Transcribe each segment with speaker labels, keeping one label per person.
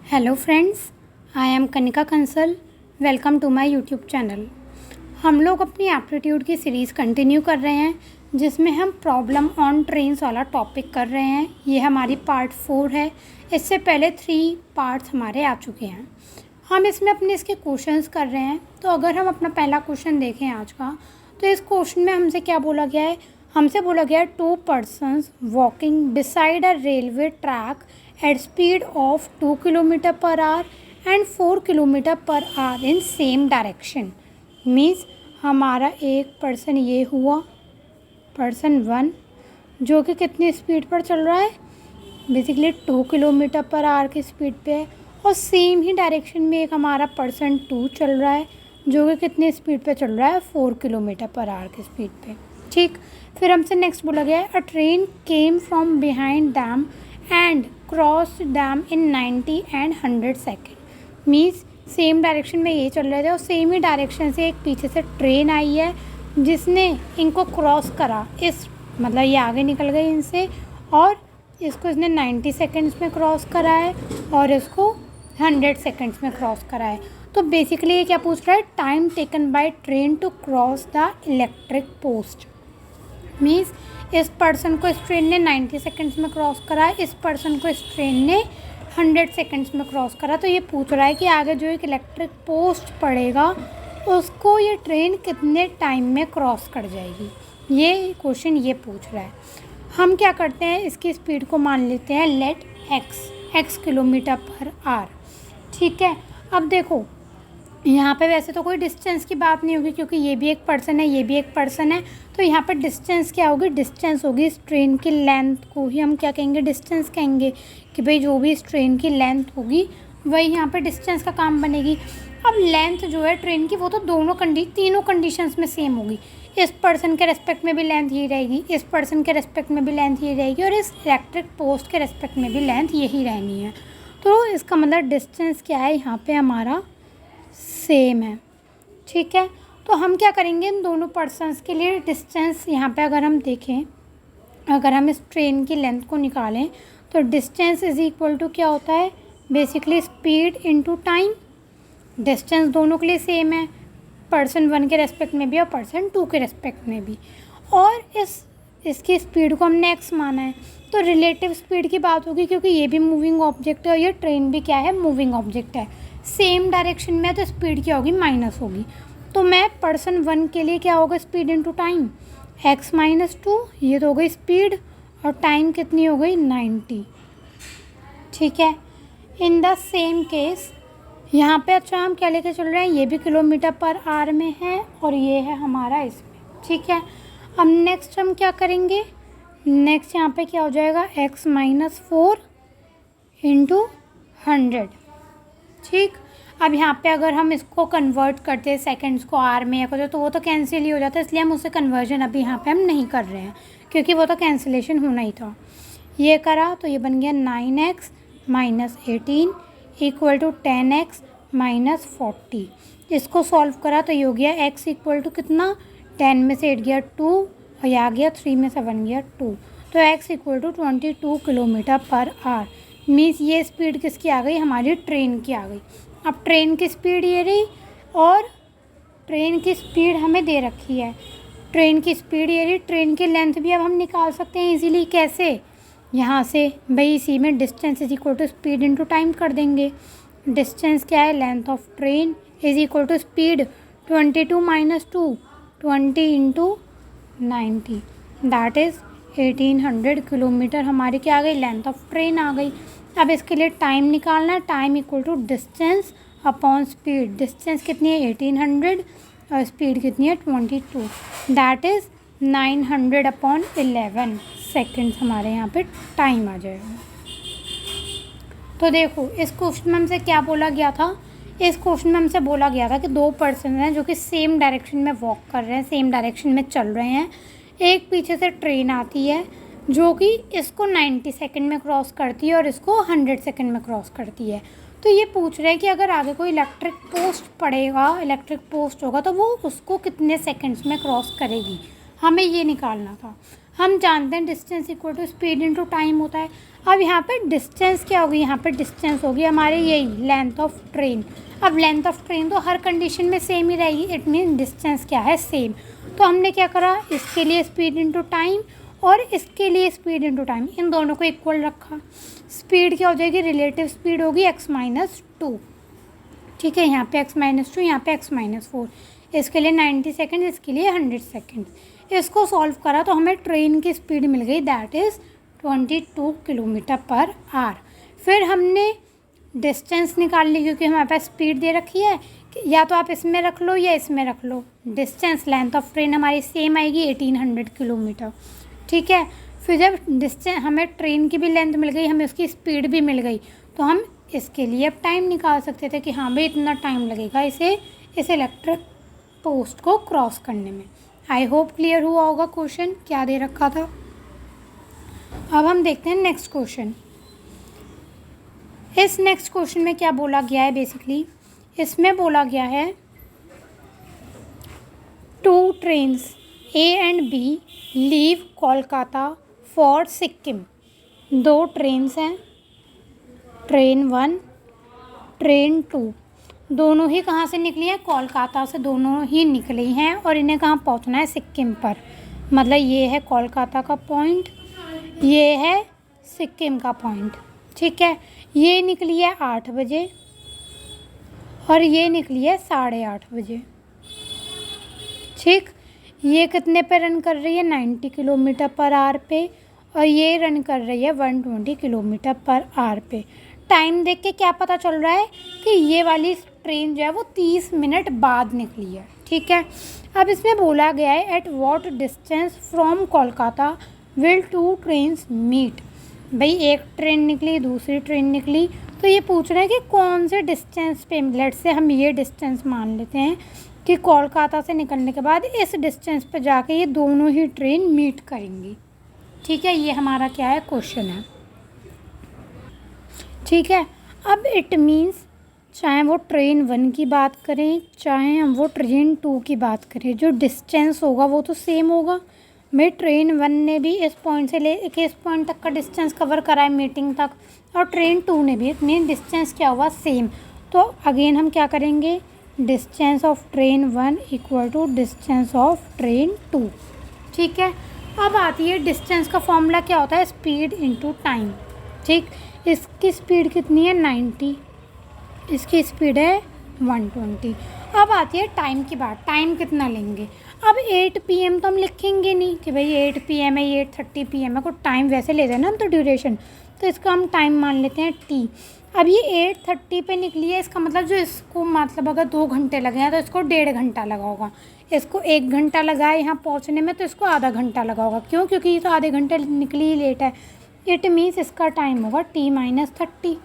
Speaker 1: Hello friends, I am Kanika Kansal. Welcome to my YouTube channel. हम लोग अपनी एप्टीट्यूड की सीरीज़ कंटिन्यू कर रहे हैं जिसमें हम प्रॉब्लम ऑन ट्रेन्स वाला टॉपिक कर रहे हैं। ये हमारी पार्ट 4 है। इससे पहले 3 पार्ट्स हमारे आ चुके हैं। हम इसमें अपने इसके क्वेश्चंस कर रहे हैं। तो अगर हम अपना पहला क्वेश्चन देखें आज का, तो इस क्वेश्चन में हमसे क्या बोला गया है? हमसे बोला गया है 2 persons walking beside a railway track at speed of 2 km per hour and 4 km per hour in same direction। Means हमारा एक पर्सन ये हुआ, पर्सन 1 जो कि कितनी स्पीड पर चल रहा है, बेसिकली 2 किलोमीटर पर आवर की स्पीड पे है। और सेम ही डायरेक्शन में एक हमारा पर्सन 2 चल रहा है जो कि कितनी स्पीड पे चल रहा है, 4 किलोमीटर पर आवर की स्पीड पे। ठीक, फिर हमसे नेक्स्ट बोला गया है अ train came from behind dam and cross dam in 90 and 100 second. Means same direction में ये चल रहे थे और सेम ही डायरेक्शन से एक पीछे से ट्रेन आई है जिसने इनको क्रॉस करा। इस मतलब ये आगे निकल गई इनसे और इसको इसने 90 सेकेंड्स में क्रॉस करा है और इसको 100 सेकेंड्स में क्रॉस करा है। तो बेसिकली ये क्या पूछ रहा है? Time taken by train to cross the electric post. Means इस पर्सन को इस ट्रेन ने 90 सेकेंड्स में क्रॉस करा है, इस पर्सन को इस ट्रेन ने 100 सेकेंड्स में क्रॉस करा। तो ये पूछ रहा है कि आगे जो एक इलेक्ट्रिक पोस्ट पड़ेगा उसको ये ट्रेन कितने टाइम में क्रॉस कर जाएगी। ये क्वेश्चन ये पूछ रहा है। हम क्या करते हैं, इसकी स्पीड को मान लेते हैं let x kilometre per hour. ठीक है, अब देखो यहाँ पे वैसे तो कोई डिस्टेंस की बात नहीं होगी क्योंकि ये भी एक पर्सन है, ये भी एक पर्सन है। तो यहाँ पर डिस्टेंस क्या होगी? डिस्टेंस होगी इस ट्रेन की लेंथ को ही हम क्या कहेंगे? डिस्टेंस कहेंगे कि भाई जो भी इस ट्रेन की लेंथ होगी वही यहाँ पे डिस्टेंस का काम बनेगी। अब लेंथ जो है ट्रेन की वो तो तीनों कंडीशंस में सेम होगी। इस पर्सन के रेस्पेक्ट में भी लेंथ यही रहेगी, इस पर्सन के रेस्पेक्ट में भी लेंथ यही रहेगी और इस इलेक्ट्रिक पोस्ट के रेस्पेक्ट में भी लेंथ यही रहनी है। तो इसका मतलब डिस्टेंस क्या है यहाँ पे हमारा? सेम है। ठीक है, तो हम क्या करेंगे, इन दोनों पर्सन्स के लिए डिस्टेंस यहाँ पे अगर हम देखें, अगर हम इस ट्रेन की लेंथ को निकालें तो डिस्टेंस इज इक्वल टू क्या होता है? Basically speed into time. Distance दोनों के लिए सेम है, पर्सन 1 के रेस्पेक्ट में भी और पर्सन 2 के रेस्पेक्ट में भी। और इसकी स्पीड को हमने x माना है तो रिलेटिव स्पीड की बात होगी क्योंकि ये भी मूविंग ऑब्जेक्ट है और ये ट्रेन भी क्या है? मूविंग ऑब्जेक्ट है। सेम डायरेक्शन में तो स्पीड क्या होगी? माइनस होगी। तो मैं पर्सन 1 के लिए क्या होगा? स्पीड इनटू टाइम x - 2, ये तो हो गई स्पीड और टाइम कितनी हो गई? 90। ठीक है, इन द सेम केस यहाँ पे अच्छा हम क्या लेके चल रहे हैं? ये भी किलोमीटर पर आवर में है और ये है हमारा इसमें। ठीक है, अब नेक्स्ट हम क्या करेंगे? नेक्स्ट यहाँ पे क्या हो जाएगा? x - 4 into 100। ठीक, अब यहाँ पे अगर हम इसको कन्वर्ट करते हैं सेकंड्स को आर में या कुछ तो वो तो कैंसिल ही हो जाता है, इसलिए हम उससे कन्वर्जन अभी यहाँ पे हम नहीं कर रहे हैं क्योंकि वो तो कैंसिलेशन होना ही था। ये करा तो ये बन गया 9x - 18 इक्वल टू 10x - 40। इसको सॉल्व करा तो ये हो गया x इक्वल टू कितना? 10 में से 8 गया 2 और ये आ गया 3 में से 1 गया 2। तो x equal to 22 kilometre per hour. Means ये स्पीड किसकी आ गई? हमारी ट्रेन की आ गई। अब ट्रेन की स्पीड ये रही और ट्रेन की स्पीड हमें दे रखी है। ट्रेन की स्पीड ये रही, ट्रेन की लेंथ भी अब हम निकाल सकते हैं इजीली। कैसे? यहाँ से भाई इसी में distance is equal to speed into time कर देंगे। डिस्टेंस क्या है? Length of train is equal to speed 22 - 2 20 into 90 that is 1800 kilometre हमारी क्या आ गई? लेंथ ऑफ ट्रेन आ गई। अब इसके लिए टाइम निकालना है। Time equal to distance upon speed. Distance कितनी है? 1800 और स्पीड कितनी है? 22 दैट इज़ 900 अपॉन 11 सेकेंड्स हमारे यहाँ पे टाइम आ जाएगा। तो देखो इस क्वेश्चन में हमसे क्या बोला गया था? इस क्वेश्चन में हमसे बोला गया था कि 2 पर्सन हैं जो कि सेम डायरेक्शन में वॉक कर रहे हैं, सेम डायरेक्शन में चल रहे हैं। एक पीछे से ट्रेन आती है जो कि इसको 90 सेकंड में क्रॉस करती है और इसको 100 सेकंड में क्रॉस करती है। तो ये पूछ रहे हैं कि अगर आगे कोई इलेक्ट्रिक पोस्ट पड़ेगा, इलेक्ट्रिक पोस्ट होगा तो वो उसको कितने सेकंड्स में क्रॉस करेगी, हमें ये निकालना था। हम जानते हैं distance equal to speed into time होता है। अब यहाँ पे डिस्टेंस क्या होगी, यहाँ पे डिस्टेंस होगी हमारे यही लेंथ ऑफ ट्रेन। अब लेंथ ऑफ ट्रेन तो हर कंडीशन में सेम ही रहेगी, इट मीन डिस्टेंस क्या है, सेम। तो हमने क्या करा, इसके लिए स्पीड इनटू टाइम और इसके लिए स्पीड इनटू टाइम, इन दोनों को इक्वल रखा। स्पीड क्या हो जाएगी, रिलेटिव स्पीड होगी x-2, ठीक है। यहाँ पे x-2, यहाँ पे x-4, इसके लिए 90 सेकेंड, इसके लिए 100 सेकेंड। इसको सॉल्व करा तो हमें ट्रेन की स्पीड मिल गई, that is 22 kilometre per our. फिर हमने डिस्टेंस निकाल ली, क्योंकि हमारे पास स्पीड दे रखी है, या तो आप इसमें रख लो या इसमें रख लो। डिस्टेंस लेंथ ऑफ ट्रेन हमारी सेम आएगी 1800 किलोमीटर, ठीक है। फिर जब डिस्टेंस हमें ट्रेन की भी लेंथ मिल गई, हमें उसकी स्पीड भी मिल गई, तो हम इसके लिए अब टाइम निकाल सकते थे कि हाँ भाई इतना टाइम लगेगा इस इलेक्ट्रिक पोस्ट को क्रॉस करने में। आई होप क्लियर हुआ होगा क्वेश्चन क्या दे रखा था। अब हम देखते हैं नेक्स्ट क्वेश्चन। इस नेक्स्ट क्वेश्चन में क्या बोला गया है, बेसिकली इसमें बोला गया है 2 trains A and B leave Kolkata for Sikkim. 2 trains हैं, ट्रेन 1, ट्रेन 2, दोनों ही कहाँ से निकली हैं, कोलकाता से दोनों ही निकली हैं और इन्हें कहाँ पहुँचना है, सिक्किम पर। मतलब ये है कोलकाता का पॉइंट, ये है सिक्किम का पॉइंट, ठीक है। ये निकली है 8 बजे और ये निकली है 8:30 बजे, ठीक। ये कितने पे रन कर रही है, 90 किलोमीटर पर आवर पे, और ये रन कर रही है 120 किलोमीटर पर आवर पे। टाइम देख के क्या पता चल रहा है कि ये वाली ट्रेन जो है वो 30 मिनट बाद निकली है, ठीक है। अब इसमें बोला गया है at what distance from Kolkata will 2 trains meet. भाई एक ट्रेन निकली, दूसरी ट्रेन निकली, तो ये पूछ रहे हैं कि कौन से डिस्टेंस पे, लेट से हम ये डिस्टेंस मान लेते हैं कि कोलकाता से निकलने के बाद इस डिस्टेंस पे जाके ये दोनों ही ट्रेन मीट करेंगी, ठीक है। ये हमारा क्या है, क्वेश्चन है, ठीक है। अब इट मीन्स चाहे वो ट्रेन 1 की बात करें, चाहे हम वो ट्रेन 2 की बात करें, जो डिस्टेंस होगा वो तो सेम होगा। भाई ट्रेन 1 ने भी इस पॉइंट से ले के इस पॉइंट तक का डिस्टेंस कवर करा है मीटिंग तक, और ट्रेन 2 ने भी, मेन डिस्टेंस क्या हुआ, सेम। तो अगेन हम क्या करेंगे, distance of train 1 equal to distance of train 2, ठीक है। अब आती है डिस्टेंस का फॉर्मूला क्या होता है, स्पीड इनटू टाइम, ठीक। इसकी स्पीड कितनी है, 90, इसकी स्पीड है 120। अब आती है टाइम की बात, टाइम कितना लेंगे। अब 8 PM तो हम लिखेंगे नहीं कि भाई 8 PM है, 8:30 PM है, को टाइम वैसे ले देना हम तो ड्यूरेशन, तो इसका हम टाइम मान लेते हैं T। अब ये 8:30 पे निकली है, इसका मतलब जो इसको मतलब अगर 2 घंटे लगे हैं तो इसको 1.5 घंटा लगा होगा। इसको 1 घंटा लगा है यहाँ पहुँचने में, तो इसको आधा घंटा लगा होगा। क्यों, क्योंकि ये तो आधे घंटे निकली ही लेट है। इट मीन्स इसका टाइम होगा T-30।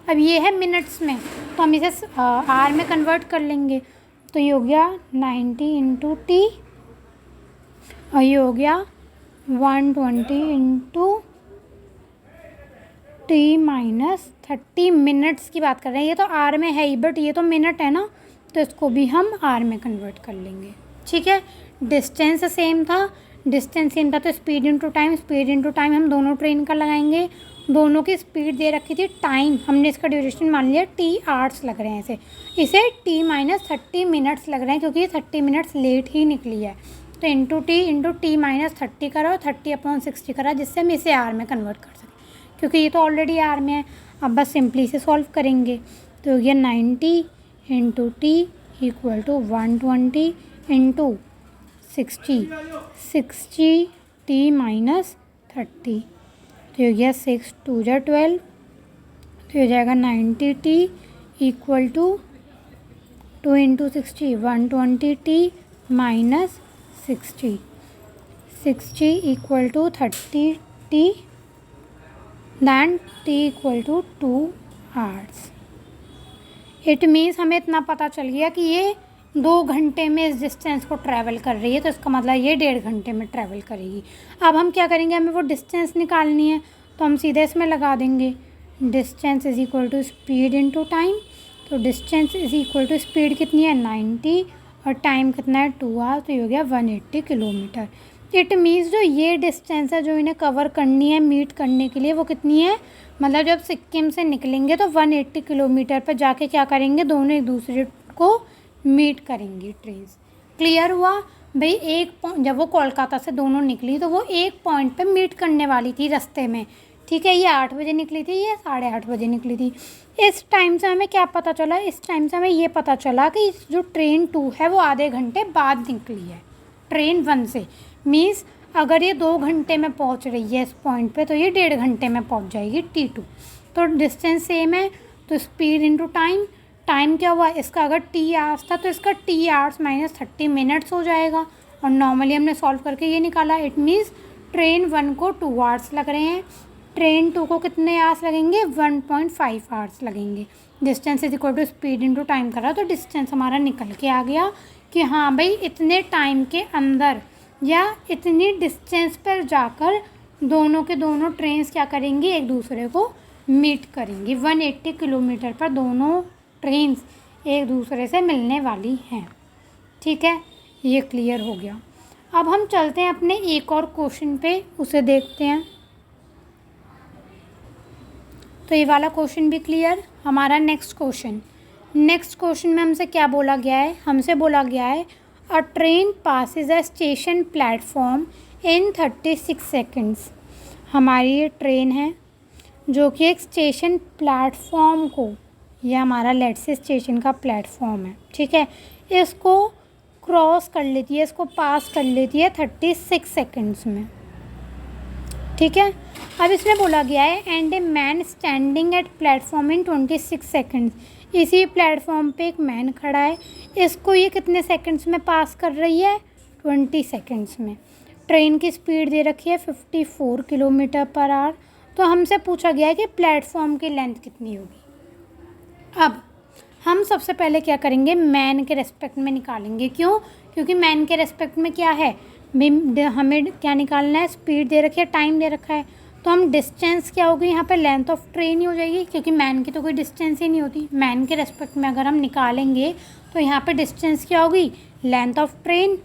Speaker 1: अब ये है मिनट्स में, तो हम इसे आर में कन्वर्ट कर लेंगे, तो ये हो गया 90 इंटू T और ये हो गया 120 इंटू T-30। मिनट्स की बात कर रहे हैं, ये तो आर में है ही, बट ये तो मिनट है ना, तो इसको भी हम आर में कन्वर्ट कर लेंगे, ठीक है। डिस्टेंस सेम था, तो स्पीड इनटू टाइम हम दोनों ट्रेन का लगाएंगे। दोनों की स्पीड दे रखी थी, टाइम हमने इसका ड्यूरेशन मान लिया T आवर्स लग रहे हैं, इसे T-30 मिनट्स लग रहे हैं, क्योंकि ये 30 मिनट्स लेट ही निकली है। तो इंटू T-30 करा और 30/60 करा, जिससे हम इसे आर में कन्वर्ट कर सकें, क्योंकि ये तो ऑलरेडी आर में है। अब बस सिंपली से सॉल्व करेंगे, तो ये 90 into T equal to 120 into 60 T-30, तो हो गया 6 2 जा 12, तो हो जाएगा 90 T equal to 2 into 60 120 T minus 60 equal to 30 T, then T equal to 2 hours. It means हमें इतना पता चल गया कि ये 2 घंटे में इस डिस्टेंस को ट्रैवल कर रही है, तो इसका मतलब ये 1.5 घंटे में ट्रैवल करेगी। अब हम क्या करेंगे, हमें वो डिस्टेंस निकालनी है, तो हम सीधे इसमें लगा देंगे distance is equal to speed into time. तो distance is equal to speed कितनी है 90 और टाइम कितना है 2 आवर, तो ये हो गया 180 किलोमीटर। इट मीन्स जो ये डिस्टेंस है जो इन्हें कवर करनी है मीट करने के लिए, वो कितनी है, मतलब जब सिक्किम से निकलेंगे तो 180 किलोमीटर पर जाके क्या करेंगे, दोनों एक दूसरे को मीट करेंगी ट्रेन्स। क्लियर हुआ भाई। जब वो कोलकाता से दोनों निकली तो वो एक पॉइंट पे मीट करने वाली थी रास्ते में, ठीक है। ये 8 बजे निकली थी, ये 8:30 बजे निकली थी। इस टाइम से हमें क्या पता चला, इस टाइम से हमें ये पता चला कि जो ट्रेन 2 है वो आधे घंटे बाद निकली है ट्रेन 1 से। मीन्स अगर ये 2 घंटे में पहुंच रही है इस पॉइंट पे तो ये 1.5 घंटे में पहुंच जाएगी T2। तो डिस्टेंस सेम है, तो स्पीड इनटू टाइम, टाइम क्या हुआ इसका, अगर T आवर्स था तो इसका T आवर्स माइनस 30 मिनट्स हो जाएगा। और नॉर्मली हमने सॉल्व करके ये निकाला, इट मीन्स ट्रेन 1 को 2 आवर्स लग रहे हैं, ट्रेन 2 को कितने आवर्स लगेंगे, 1.5 आवर्स लगेंगे। Distance is equal to speed into time करा तो डिस्टेंस हमारा निकल के आ गया कि हाँ भाई इतने टाइम के अंदर या इतनी डिस्टेंस पर जाकर दोनों के दोनों ट्रेन्स क्या करेंगी, एक दूसरे को मीट करेंगी। 180 किलोमीटर पर दोनों ट्रेन्स एक दूसरे से मिलने वाली हैं। ठीक है, ये क्लियर हो गया। अब हम चलते हैं अपने एक और क्वेश्चन पे, उसे देखते हैं। तो ये वाला क्वेश्चन भी क्लियर। हमारा नेक्स्ट क्वेश्चन में हमसे क्या बोला गया है, हमसे बोला गया है अ ट्रेन पासिस अ स्टेशन प्लेटफॉर्म इन 36 सेकेंड्स। हमारी ये ट्रेन है जो कि एक स्टेशन प्लेटफॉर्म को, यह हमारा लेट्स से स्टेशन का प्लेटफॉर्म है, ठीक है, इसको क्रॉस कर लेती है, इसको पास कर लेती है 36 सेकेंड्स में। ठीक है, अब इसमें बोला गया है and a man standing at platform in 26 seconds. इसी प्लेटफॉर्म पे एक मैन खड़ा है, इसको ये कितने सेकंड्स में पास कर रही है, 20 सेकंड्स में। ट्रेन की स्पीड दे रखी है 54 किलोमीटर पर आवर। तो हमसे पूछा गया है कि प्लेटफॉर्म की लेंथ कितनी होगी। अब हम सबसे पहले क्या करेंगे, मैन के रेस्पेक्ट में निकालेंगे। क्यों, क्योंकि मैन के रेस्पेक्ट में क्या है, हमें क्या निकालना है, स्पीड दे रखी है, टाइम दे रखा है। तो हम डिस्टेंस क्या होगी यहाँ पे, लेंथ ऑफ ट्रेन ही हो जाएगी, क्योंकि मैन की तो कोई डिस्टेंस ही नहीं होती। मैन के रेस्पेक्ट में अगर हम निकालेंगे तो यहाँ पे डिस्टेंस क्या होगी, length of train,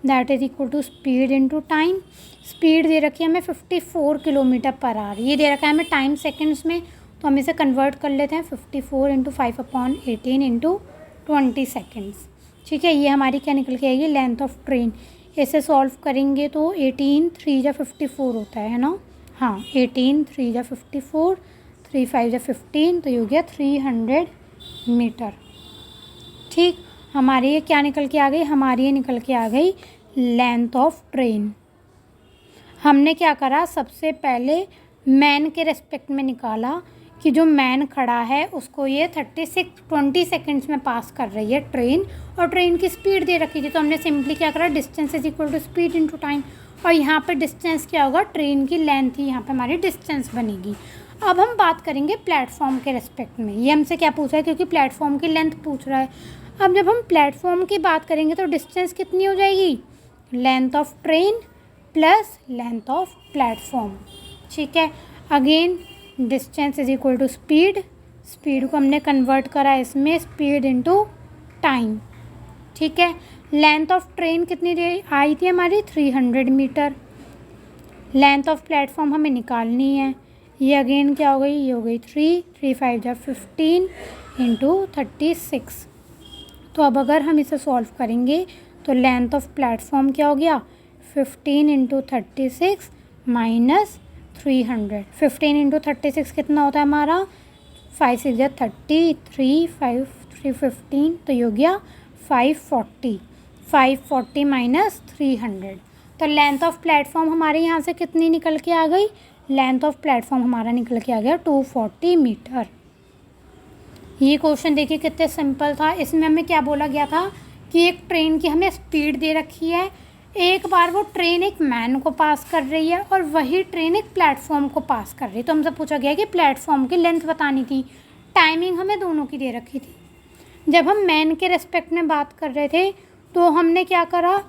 Speaker 1: that is equal to speed into time. Speed दे रखी है हमें 54 किलोमीटर पर आवर, ये दे रखा है हमें टाइम सेकेंड्स में, तो हम इसे कन्वर्ट कर लेते हैं 54 इंटू 5/18 इंटू 20 सेकेंड्स। ठीक है, ये हमारी क्या निकल के आएगी, लेंथ ऑफ ट्रेन। इसे सॉल्व करेंगे तो 18 3 जा 54 होता है ना, हाँ 18 3 जा 54, 3 5 जा 15, तो ये हो गया 300 मीटर। ठीक, हमारी ये क्या निकल के आ गई, हमारी ये निकल के आ गई लेंथ ऑफ ट्रेन। हमने क्या करा, सबसे पहले मैन के रेस्पेक्ट में निकाला कि जो मैन खड़ा है उसको ये 20 सेकेंड्स में पास कर रही है ट्रेन, और ट्रेन की स्पीड दे रखी थी, तो हमने सिंपली क्या करा, distance is equal to speed into time. और यहाँ पे डिस्टेंस क्या होगा, ट्रेन की लेंथ ही यहाँ पे हमारी डिस्टेंस बनेगी। अब हम बात करेंगे प्लेटफॉर्म के रेस्पेक्ट में। ये हमसे क्या पूछा है, क्योंकि प्लेटफॉर्म की लेंथ पूछ रहा है। अब जब हम प्लेटफॉर्म की बात करेंगे तो डिस्टेंस कितनी हो जाएगी, length of train plus length of platform. ठीक है, again distance is equal to speed, speed को हमने कन्वर्ट करा इसमें स्पीड इनटू टाइम। ठीक है, लेंथ ऑफ ट्रेन कितनी आई थी हमारी, 300 मीटर। लेंथ ऑफ प्लेटफॉर्म हमें निकालनी है, ये अगेन क्या हो गई, ये हो गई 3 5 जा 15 इंटू 36। तो अब अगर हम इसे सॉल्व करेंगे तो लेंथ ऑफ प्लेटफॉर्म क्या हो गया, 15 इंटू 36 माइनस 300। 15 इंटू 36 कितना होता है हमारा, 5 6 जा 30, 3 5 3 15, तो ये हो गया 540 माइनस 300। तो लेंथ ऑफ प्लेटफॉर्म हमारे यहाँ से कितनी निकल के आ गई, लेंथ ऑफ प्लेटफॉर्म हमारा निकल के आ गया 240 मीटर। ये क्वेश्चन देखिए कितने सिंपल था। इसमें हमें क्या बोला गया था कि एक ट्रेन की हमें स्पीड दे रखी है, एक बार वो ट्रेन एक मैन को पास कर रही है और वही ट्रेन एक प्लेटफॉर्म को पास कर रही है। तो हमसे पूछा गया कि प्लेटफॉर्म की लेंथ बतानी थी, टाइमिंग हमें दोनों की दे रखी थी। जब हम मैन के रेस्पेक्ट में बात कर रहे थे तो हमने क्या करा,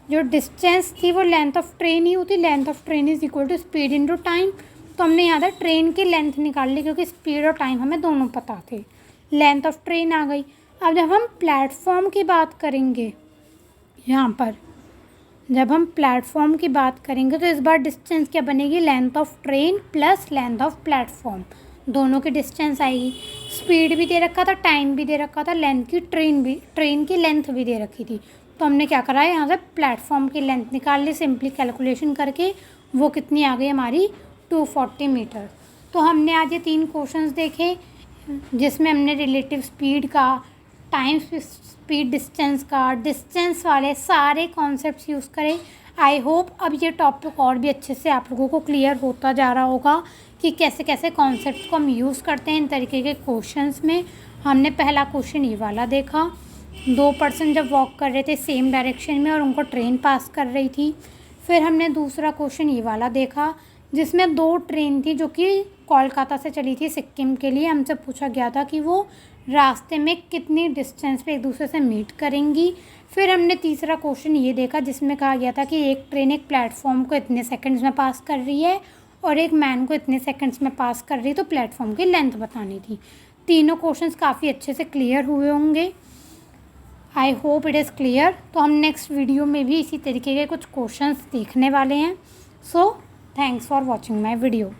Speaker 1: जो डिस्टेंस थी वो लेंथ ऑफ ट्रेन ही होती, length of train is equal to speed into time. तो हमने यहाँ था ट्रेन की लेंथ निकाल ली, क्योंकि स्पीड और टाइम हमें दोनों पता थे, लेंथ ऑफ ट्रेन आ गई। अब जब हम प्लेटफॉर्म की बात करेंगे यहाँ पर, जब हम प्लेटफॉर्म की बात करेंगे तो इस बार डिस्टेंस क्या बनेगी, length of train plus length of platform, दोनों की डिस्टेंस आएगी। स्पीड भी दे रखा था, टाइम भी दे रखा था, लेंथ की ट्रेन की लेंथ भी दे रखी थी। तो हमने क्या करा है, यहाँ से प्लेटफॉर्म की लेंथ निकाल ली सिंपली कैलकुलेशन करके। वो कितनी आ गई हमारी, 240 मीटर। तो हमने आज ये 3 क्वेश्चंस देखे जिसमें हमने रिलेटिव स्पीड का, टाइम स्पीड डिस्टेंस का, डिस्टेंस वाले सारे कॉन्सेप्ट्स यूज़ करें। आई होप अब ये टॉपिक और भी अच्छे से आप लोगों को क्लियर होता जा रहा होगा कि कैसे कैसे कॉन्सेप्ट को हम यूज़ करते हैं इन तरीके के क्वेश्चंस में। हमने पहला क्वेश्चन ये वाला देखा, 2 पर्सन जब वॉक कर रहे थे सेम डायरेक्शन में और उनको ट्रेन पास कर रही थी। फिर हमने दूसरा क्वेश्चन ये वाला देखा जिसमें 2 ट्रेन थी जो कि कोलकाता से चली थी सिक्किम के लिए। हमसे पूछा गया था कि वो रास्ते में कितनी डिस्टेंस पे एक दूसरे से मीट करेंगी। फिर हमने तीसरा क्वेश्चन ये देखा जिसमें कहा गया था कि एक ट्रेन एक प्लेटफॉर्म को इतने सेकंड्स में पास कर रही है और एक मैन को इतने सेकंड्स में पास कर रही है, तो प्लेटफॉर्म की लेंथ बतानी थी। तीनों क्वेश्चंस काफ़ी अच्छे से क्लियर हुए होंगे। I hope it is clear. तो हम नेक्स्ट वीडियो में भी इसी तरीके के कुछ क्वेश्चंस देखने वाले हैं। So thanks for watching my video.